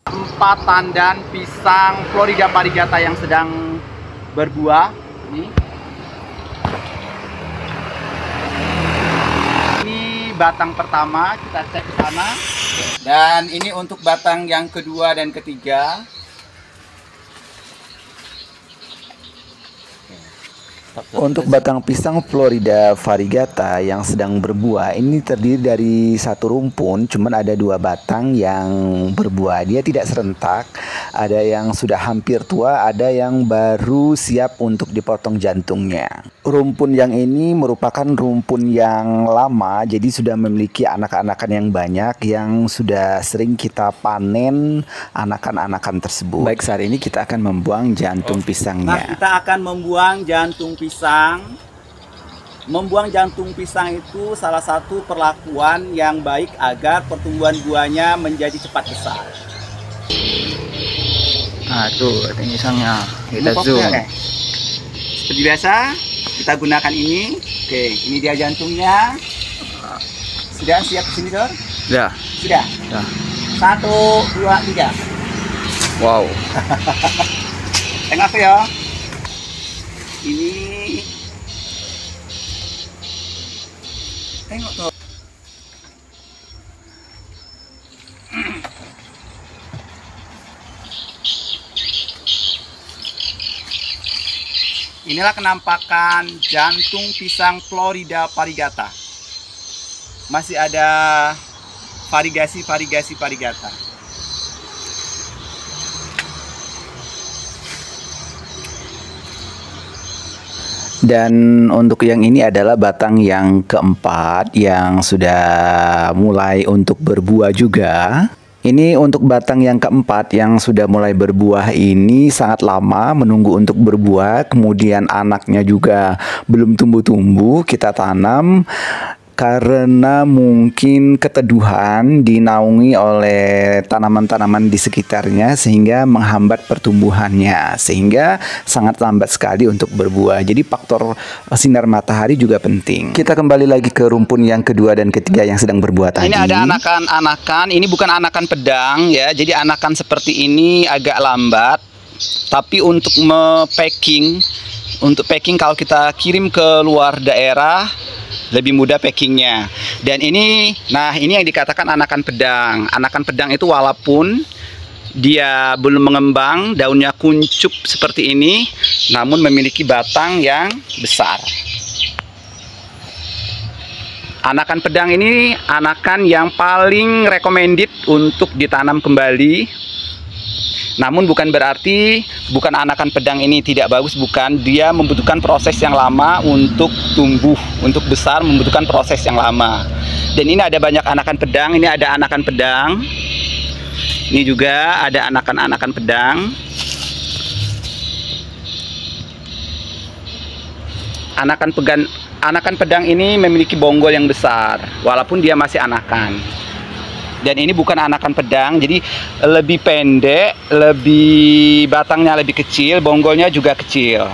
4 tandan pisang Florida variegata yang sedang berbuah. Ini batang pertama, kita cek ke sana. Dan ini untuk batang yang kedua dan ketiga. Untuk batang pisang Florida variegata yang sedang berbuah ini terdiri dari satu rumpun, cuman ada 2 batang yang berbuah. Dia tidak serentak, ada yang sudah hampir tua, ada yang baru siap untuk dipotong jantungnya. Rumpun yang ini merupakan rumpun yang lama, jadi sudah memiliki anakan-anakan yang banyak yang sudah sering kita panen anakan-anakan tersebut. Baik, saat ini kita akan membuang jantung pisangnya. Nah, kita akan membuang jantung pisang. Membuang jantung pisang itu salah satu perlakuan yang baik agar pertumbuhan buahnya menjadi cepat besar. Nah, tuh pisangnya kita Ini zoom. oke. Seperti biasa, kita gunakan ini. Oke, ini dia jantungnya. Sudah siap ke sini, Dor? Ya. Sudah. Ya. 1, 2, 3. Wow. Tengok ya. Ini tengok tuh. Inilah kenampakan jantung pisang Florida variegata. Masih ada variegata. Dan untuk yang ini adalah batang yang keempat yang sudah mulai untuk berbuah juga. Ini untuk batang yang keempat yang sudah mulai berbuah ini sangat lama menunggu untuk berbuah. Kemudian anaknya juga belum tumbuh-tumbuh, kita tanam. Karena mungkin keteduhan dinaungi oleh tanaman-tanaman di sekitarnya sehingga menghambat pertumbuhannya, sehingga sangat lambat sekali untuk berbuah. Jadi faktor sinar matahari juga penting. Kita kembali lagi ke rumpun yang kedua dan ketiga yang sedang berbuah tadi. Ini ada anakan-anakan, ini bukan anakan pedang ya. Jadi anakan seperti ini agak lambat. Tapi untuk packing kalau kita kirim ke luar daerah lebih mudah packingnya. Dan ini, nah ini yang dikatakan anakan pedang. Anakan pedang itu walaupun dia belum mengembang, daunnya kuncup seperti ini, namun memiliki batang yang besar. Anakan pedang ini anakan yang paling recommended untuk ditanam kembali. Namun bukan berarti anakan pedang ini tidak bagus, bukan. Dia membutuhkan proses yang lama untuk tumbuh, untuk besar membutuhkan proses yang lama. Dan ini ada banyak anakan pedang, ini ada anakan pedang. Ini juga ada anakan-anakan pedang. Anakan pedang ini memiliki bonggol yang besar, walaupun dia masih anakan. Dan ini bukan anakan pedang, jadi lebih pendek, batangnya lebih kecil, bonggolnya juga kecil.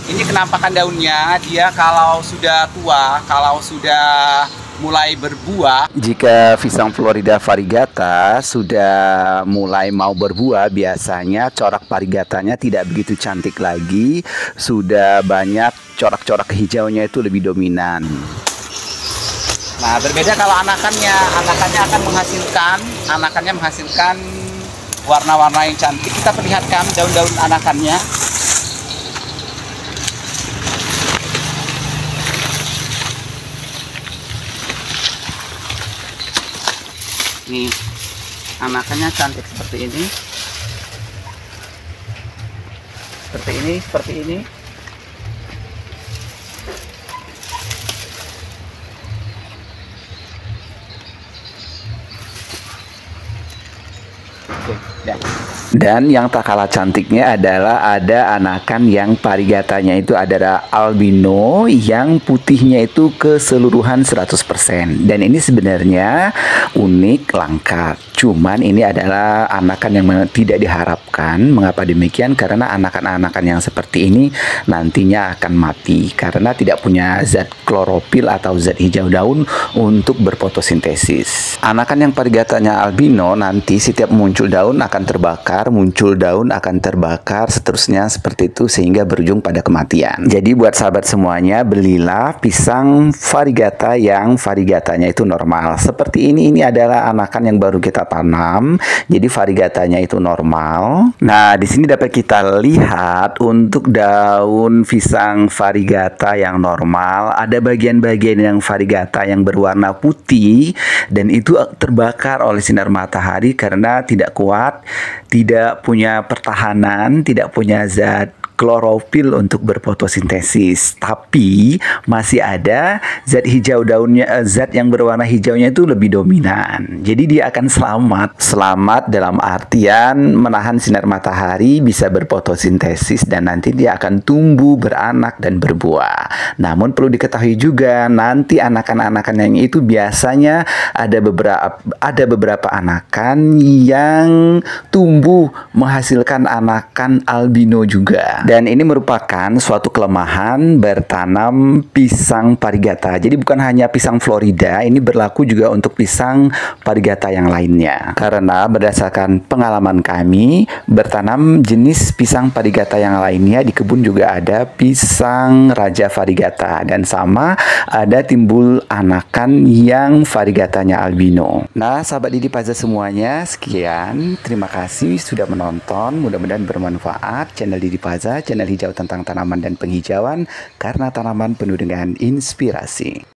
Ini kenampakan daunnya, dia kalau sudah tua, kalau sudah mulai berbuah. Jika pisang Florida variegata sudah mulai mau berbuah, biasanya corak variegatanya tidak begitu cantik lagi, sudah banyak corak-corak hijaunya itu lebih dominan. Nah, berbeda kalau anakannya akan menghasilkan warna-warna yang cantik. Kita perlihatkan daun-daun anakannya. Nih, anakannya cantik seperti ini. Seperti ini. Oke, ya. Dan yang tak kalah cantiknya adalah ada anakan yang variegatanya itu adalah albino, yang putihnya itu keseluruhan 100%. Dan ini sebenarnya unik, langka. Cuman ini adalah anakan yang tidak diharapkan. Mengapa demikian? Karena anakan-anakan yang seperti ini nantinya akan mati karena tidak punya zat klorofil atau zat hijau daun untuk berfotosintesis. Anakan yang parigatanya albino nanti setiap muncul daun akan terbakar, muncul daun akan terbakar, seterusnya seperti itu sehingga berujung pada kematian. Jadi buat sahabat semuanya, belilah pisang varigata yang varigatanya itu normal. Seperti ini adalah anakan yang baru kita tanam, jadi varigatanya itu normal. Nah, di sini dapat kita lihat untuk daun pisang varigata yang normal, ada bagian-bagian yang varigata yang berwarna putih dan itu terbakar oleh sinar matahari karena tidak kuat, tidak punya pertahanan, tidak punya zat klorofil untuk berfotosintesis, tapi masih ada zat hijau daunnya, zat yang berwarna hijaunya itu lebih dominan. Jadi dia akan selamat dalam artian menahan sinar matahari, bisa berfotosintesis dan nanti dia akan tumbuh, beranak dan berbuah. Namun perlu diketahui juga nanti anakan-anakan yang itu biasanya ada beberapa anakan yang tumbuh menghasilkan anakan albino juga. Dan ini merupakan suatu kelemahan bertanam pisang varigata. Jadi bukan hanya pisang Florida, ini berlaku juga untuk pisang varigata yang lainnya. Karena berdasarkan pengalaman kami, bertanam jenis pisang varigata yang lainnya di kebun juga ada pisang raja varigata. Dan sama ada timbul anakan yang varigatanya albino. Nah, sahabat Didi Paza semuanya, sekian. Terima kasih sudah menonton. Mudah-mudahan bermanfaat. Channel Didi Paza, channel hijau tentang tanaman dan penghijauan, karena tanaman penuh dengan inspirasi.